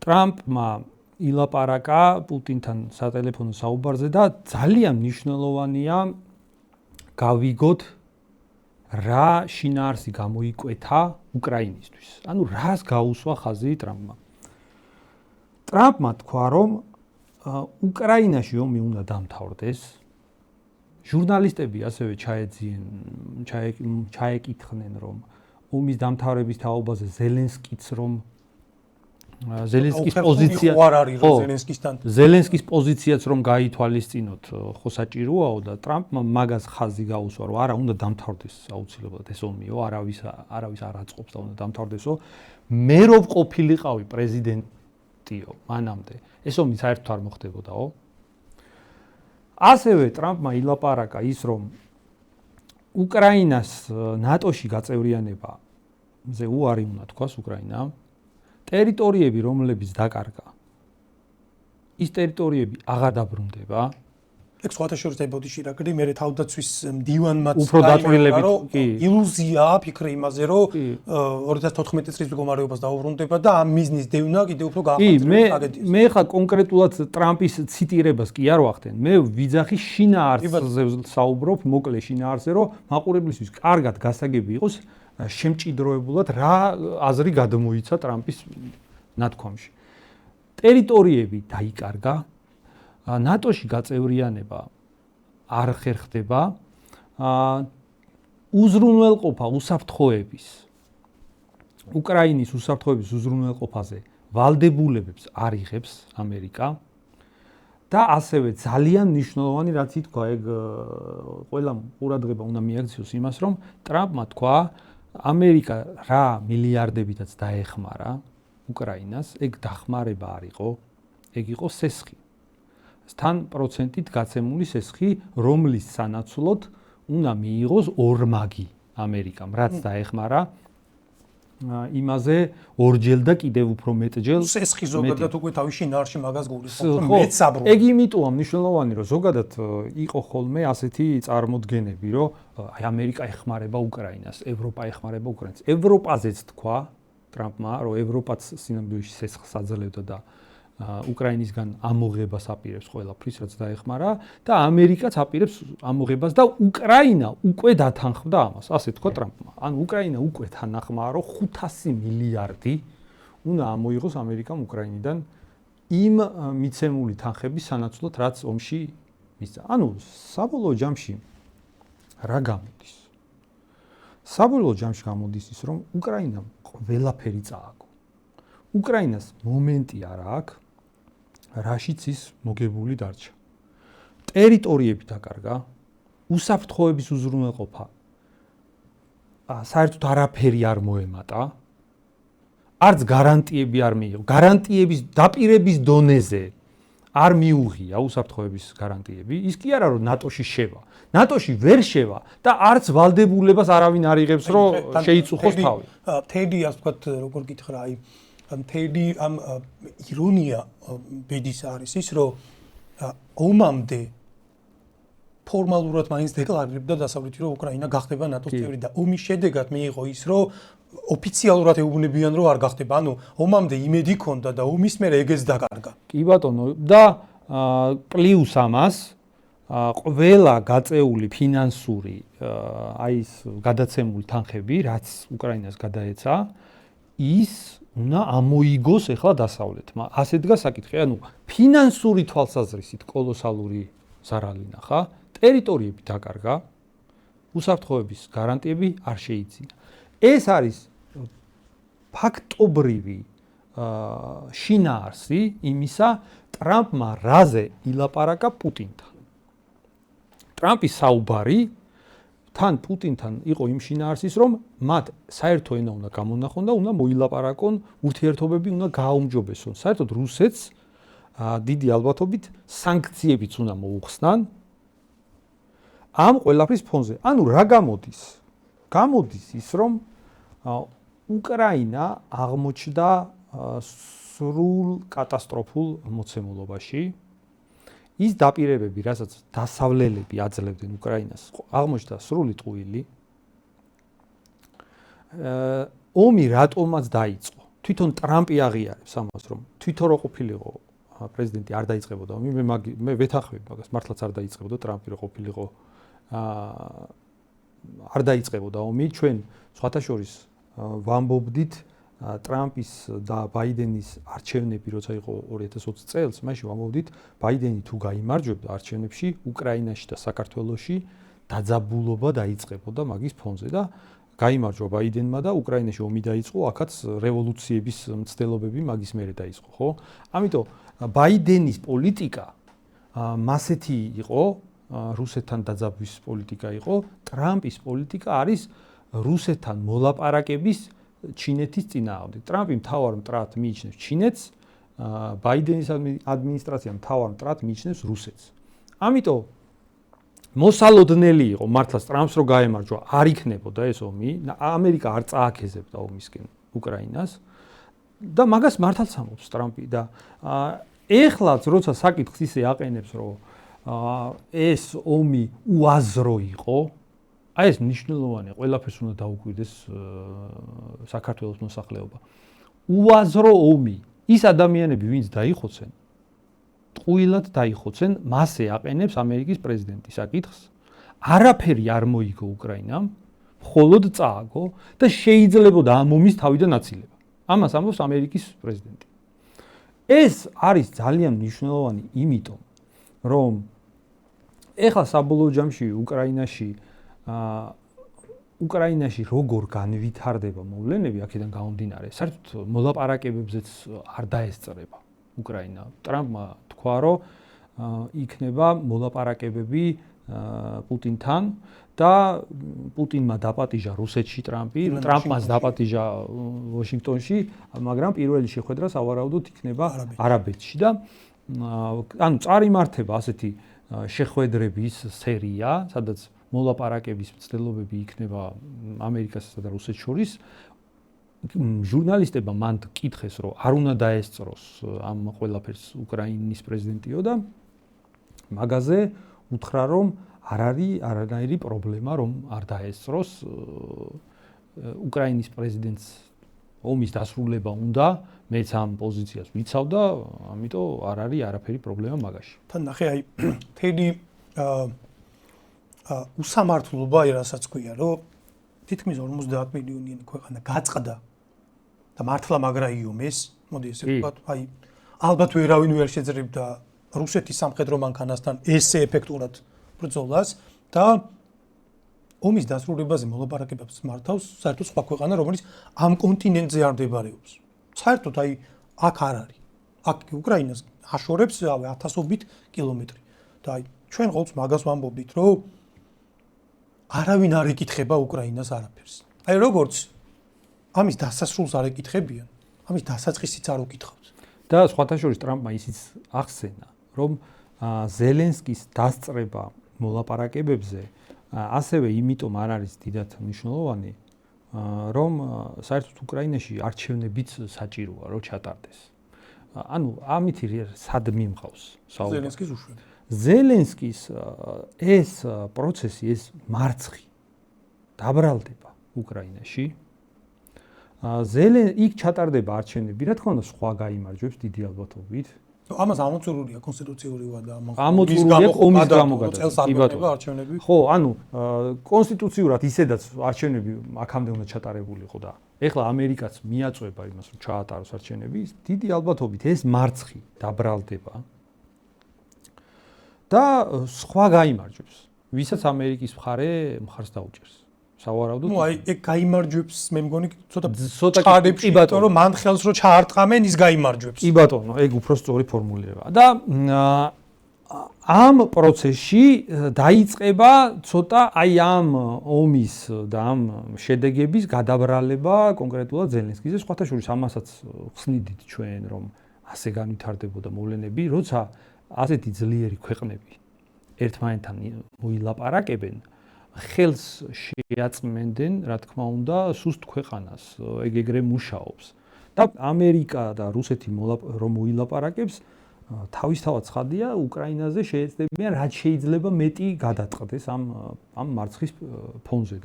ტრამპმა ილაპარაკა პუტინთან სატელეფონო საუბარზე და ძალიან მნიშვნელოვანია გავიგოთ რა შინაარსი გამოიკვეთა უკრაინისთვის. ანუ რას გაუსვა ხაზი ტრამპმა. ტრამპმა თქვა, რომ უკრაინაში ომი უნდა დამთავრდეს. ჟურნალისტები ასევე ჩაეკითხნენ, რომ ომის დამთავრების თაობაზე ზელენსკის პოზიცია არ არის რომ ზელენსკისთან ზელენსკის პოზიციაც რომ გაითვალისწინოთ ხო საჭიროაო და ტრამპმა მაგას ხაზი გაუსვა რომ არა უნდა დამთავრდეს აუცილებლად ეს ომიო არავის არ აწყობს და უნდა დამთავრდესო მე რო ყოფილიყავი პრეზიდენტიო მანამდე ეს ომი საერთოდ არ მოხდებოდაო ასევე ტრამპმა ილაპარაკა ის რომ უკრაინას ნატოში გაწევრიანებაზე უარი უნდა თქვას უკრაინამ ტერიტორიები, რომლებიც დაკარგა. ის ტერიტორიები აღარ დაბრუნდება. ეგ სხვათა შორის ებოდიში რა კრი, მე თავდაცვის მდივანმაც უფრო დაწვრილებით კი. ილუზიაა ფიქრი იმაზე, რომ 2014 წლის მდგომარეობას დაუბრუნდება და ამ მიზნის დევნა კიდევ უფრო გაახალწლებს. მე ხა კონკრეტულად ტრამპის ციტირებას კი არ ვახდენ. მე ვიძახი შინაარსზე საუბრობ, მოკლე შინაარსზე, რომ მაყურებლისთვის კარგად გასაგები იყოს შემჭიდროებულად რა აზრი გადმოიცა ტრამპის ნათქვამში. ტერიტორიები დაიკარგა, ნატოში გაწევრიანება არ ხერხდება, უზრუნველყოფა უსაფრთხოების უკრაინის უსაფრთხოების უზრუნველყოფაზე ვალდებულებებს არ იღებს ამერიკა და ასევე ძალიან მნიშვნელოვანი რაც ითქვა ეგ ყველა ყურადღება უნდა მიაქციოს იმას რომ ტრამპმა თქვა ამერიკა რა მილიარდებითაც დაეხმარა უკრაინას, ეგ დახმარება არ იყო, ეგ იყო სესხი. თან პროცენტით გაცემული სესხი, რომლის სანაცვლოდ უნდა მიიღოს ორმაგი ამერიკამ, რაც დაეხმარა იმაზე ორჯერ და კიდევ უფრო მეტჯერ სესხი ზოგადად უკვე თავის შინაარსში მაგას გულისხმობს, მეცაბრუნ. ეგ იმიტოა მნიშვნელოვანი, რომ ზოგადად იყო ხოლმე ასეთი წარმოდგენები, რომ აი ამერიკა ეხმარება უკრაინას, ევროპა ეხმარება უკრაინას. ევროპაზეც თქვა ტრამპმა, რომ ევროპაც სინამდვილეში სესხს აძლევდა და უკრაინისგან ამოღებას აპირებს ყველაფრის, რაც დაეხმარა და ამერიკაც აპირებს ამოღებას და უკრაინა უკვე დათანხმდა ამას, ასე თქვა ტრამპმა. ანუ უკრაინა უკვე თანახმაა, რომ 500 მილიარდი უნდა ამოიღოს ამერიკამ უკრაინიდან იმ მიცემული თანხების სანაცვლოდ, რაც ომში მისცა. ანუ საბოლოო ჯამში რა გამოდის? საბოლოო ჯამში გამოდის ის, რომ უკრაინამ ყველაფერი წააგო. უკრაინას მომენტი არ აქვს, რაშიც ის მოგებული დარჩა. ტერიტორიები დაკარგა, უსაფრთხოების უზრუნველყოფა საერთოდ არაფერი არ მოემატა. არც გარანტიები არ მიიღო. გარანტიების დაპირების დონეზე არ მიუღია უსაფრთხოების გარანტიები. ის კი არა რომ ნატოში შევა. ნატოში ვერ შევა და არც ვალდებულებას არავინ არ იღებს რომ შეიწუხოს თავი. თედი ასე ვთქვათ, როგორ გითხრა, აი თედი ამ ირონია ბედის არის ის, რომ ომამდე ფორმალურად მაინც დეკლარირებდა დასავლეთი, რომ უკრაინა გახდება ნატოს წევრი და ომის შედეგად მიიღო ის, რომ ოფიციალურად ეუბნებიან, რომ არ გახდება. ანუ ომამდე იმედი ქონდა და ომის მერე ეგეც დაკარგა. კი ბატონო და პლუს ამას ყველა გაწეული ფინანსური აი ეს გადაცემული თანხები, რაც უკრაინას გადაეცა, ის უნდა ამოიგოს ახლა დასავლეთმა. ასე დგას საკითხი, ანუ ფინანსური თვალსაზრისით კოლოსალური ზარალი ნახა, ტერიტორიები დაკარგა, უსაფრთხოების გარანტიები არ შეიძინა. ეს არის ფაქტობრივი შინაარსი იმისა, ტრამპმა რაზე ილაპარაკა პუტინთან. ტრამპის საუბარი თან პუტინთან იყო იმ შინაარსის, რომ მათ საერთო ენა უნდა გამონახონ და უნდა მოილაპარაკონ, ურთიერთობები უნდა გააუმჯობესონ. საერთოდ რუსეთს დიდი ალბათობით სანქციებიც უნდა მოუხსნან ამ ყველაფრის ფონზე. ანუ რა გამოდის? გამოდის ის, რომ უკრაინა აღმოჩნდა სრულ კატასტროფულ მოცემულობაში. ის დაპირებები, რასაც დასავლელები აძლევდნენ უკრაინას, აღმოჩნდა სრული ტყუილი. ომი რატომაც დაიწყო? თვითონ ტრამპი აღიარებს ამას, რომ თვითონ რო ყოფილიყო პრეზიდენტი არ დაიწყებოდა ომი, მე ვეთანხმები მაგას, მართლაც არ დაიწყებოდა ტრამპი რო ყოფილიყო არ დაიწყებოდა ომი, ჩვენ სხვათა შორის ვამბობდით ტრამპის და ბაიდენის არჩევნები როცა იყო 2020 წელს, მაშინ ვამბობდით ბაიდენი თუ გაიმარჯვებდა არჩევნებში უკრაინაში და საქართველოში დაძაბულობა დაიწყებოდა მაგის ფონზე და გაიმარჯვა ბაიდენმა და უკრაინაში ომი დაიწყო, აქაც რევოლუციების მცდელობები მაგის მერე დაიწყო, ხო? ამიტომ ბაიდენის პოლიტიკა მასეთი იყო, რუსეთთან დაძაბვის პოლიტიკა იყო, ტრამპის პოლიტიკა არის რუსეთთან მოლაპარაკების ჩინეთის წინააღმდეგ. ტრამპი მთავარ მტრად მიიჩნევს ჩინეთს, ბაიდენის ადმინისტრაცია მთავარ მტრად მიიჩნევს რუსეთს. ამიტომ მოსალოდნელი იყო მართლაც ტრამპს რო გაემარჯვა, არ იქნებოდა ეს ომი, ამერიკა არ წააქეზებდა ომისკენ უკრაინას და მაგას მართლაც ამბობს ტრამპი და ეხლაც როცა საკითხს ისე აყენებს, რომ ეს ომი უაზრო იყო, აი ეს მნიშვნელოვანია, ყველაფერს უნდა დაუკვირდეს საქართველოს მოსახლეობა. უაზრო ომი, ის ადამიანები, ვინც დაიხოცენ, ტყუილად დაიხოცენ, მასე აყენებს ამერიკის პრეზიდენტი საკითხს. არაფერი არ მოიგო უკრაინამ, მხოლოდ წააგო და შეიძლებოდა ამ ომის თავიდან აცილება. ამას ამბობს ამერიკის პრეზიდენტი. ეს არის ძალიან მნიშვნელოვანი, იმიტომ რომ ეხლა საბოლოო ჯამში უკრაინაში როგორ განვითარდება მოვლენები აქედან გამომდინარე, საერთოდ მოლაპარაკებებზეც არ დაესწრება უკრაინა. ტრამპმა თქვა, რომ იქნება მოლაპარაკებები პუტინთან და პუტინმა დაპატიჟა რუსეთში ტრამპმაც დაპატიჟა ვაშინგტონში, მაგრამ პირველი შეხვედრა სავარაუდოდ იქნება არაბეთში და ანუ წარიმართება ასეთი შეხვედრების სერია, სადაც მოლაპარაკების მცდელობები იქნება ამერიკასა და რუსეთს შორის. ჟურნალისტებმა მან კითხეს, რომ არ უნდა დაესწროს ამ ყველაფერს უკრაინის პრეზიდენტიო და მაგაზე უთხრა, რომ არ არის არანაირი პრობლემა, რომ არ დაესწროს უკრაინის პრეზიდენტს ომის დასრულება უნდა, მეც ამ პოზიციას ვიცავ და ამიტომ არ არის არაფერი პრობლემა მაგაში. თან ნახე, აი თელი უსამართლობა რასაც ქვია, რომ თითქმის 50 მილიონიანი ქვეყანა გაწყდა და მართლა მაგრა იომეს, მოდი ესე ვთქვათ, აი ალბათ ვერავინ ვერ შეძლებდა რუსეთის სამხედრო მანქანასთან ესე ეფექტურად ბრძოლას და ომის დასრულებაზე მოლაპარაკებებს მართავს საერთოდ სხვა ქვეყანა, რომელიც ამ კონტინენტზე არ მდებარეობს. საერთოდ აი აქ არ არის. აქ უკრაინას აშორებს 1000-ობით კილომეტრი და აი ჩვენ ყოველთვის მაგას ვამბობთ, რომ არავინ არ ეკითხება უკრაინას არაფერს. აი როგორც ამის დასასრულს არ ეკითხებიან, ამის დასაწყისიც არ უკითხავთ. და სხვათა შორის ტრამპმა ისიც ახსენა, რომ ზელენსკის დასწრება მოლაპარაკებებზე ასევე იმიტომ არ არის დიდად მნიშვნელოვანი, რომ საერთოდ უკრაინაში არჩევნებიც საჭიროა, რომ ჩატარდეს. ანუ ამითი სად მიმყავს საუბარი. ზელენსკის უშვება. ზელენსკის ეს პროცესი, ეს მარცხი დაბრალდება უკრაინაში. იქ ჩატარდება არჩევნები, რა თქმა უნდა, სხვა გაიმარჯვებს დიდი ალბათობით. ამას ამოწურულია კონსტიტუციური ვადა, ამოწურულია ომის გამოგადება. არჩევნები. ხო, ანუ კონსტიტუციურად ისედაც არჩევნები აქამდე უნდა ჩატარებულიყო და ეხლა ამერიკაც მიაწვება იმას, რომ ჩაატაროს არჩევნები, დიდი ალბათობით ეს მარცხი დაბრალდება. და სხვა გაიმარჯვებს, ვისაც ამერიკის მხარს დაუჭერს. სავარაუდოდ. ნუ აი ეგ გაიმარჯვებს, მე მგონი ცოტა ჩადებში, რომ მან ხელს რო ჩაარტყამენ, ის გაიმარჯვებს. კი ბატონო, ეგ უფრო სწორი ფორმულირებაა. და ამ პროცესში დაიწყება ცოტა აი ამ ომის და ამ შედეგების გადაბრალება კონკრეტულად ზელენსკიზე. სხვათა შორის ამასაც ხსნიდით ჩვენ, რომ ასე განვითარდებოდა მოვლენები, როცა ასეთი ძლიერი ქვეყნები ერთმანეთთან მოილაპარაკებენ, ხელს შეაწმენდნენ, რა თქმა უნდა, სუსტ ქვეყანას, ეგრე მუშაობს. და ამერიკა და რუსეთი რომ მოილაპარაკებს, თავისთავად ცხადია, უკრაინაზე შეეცდებიან, რაც შეიძლება მეტი გადაწყდეს ამ მარცხის ფონზე.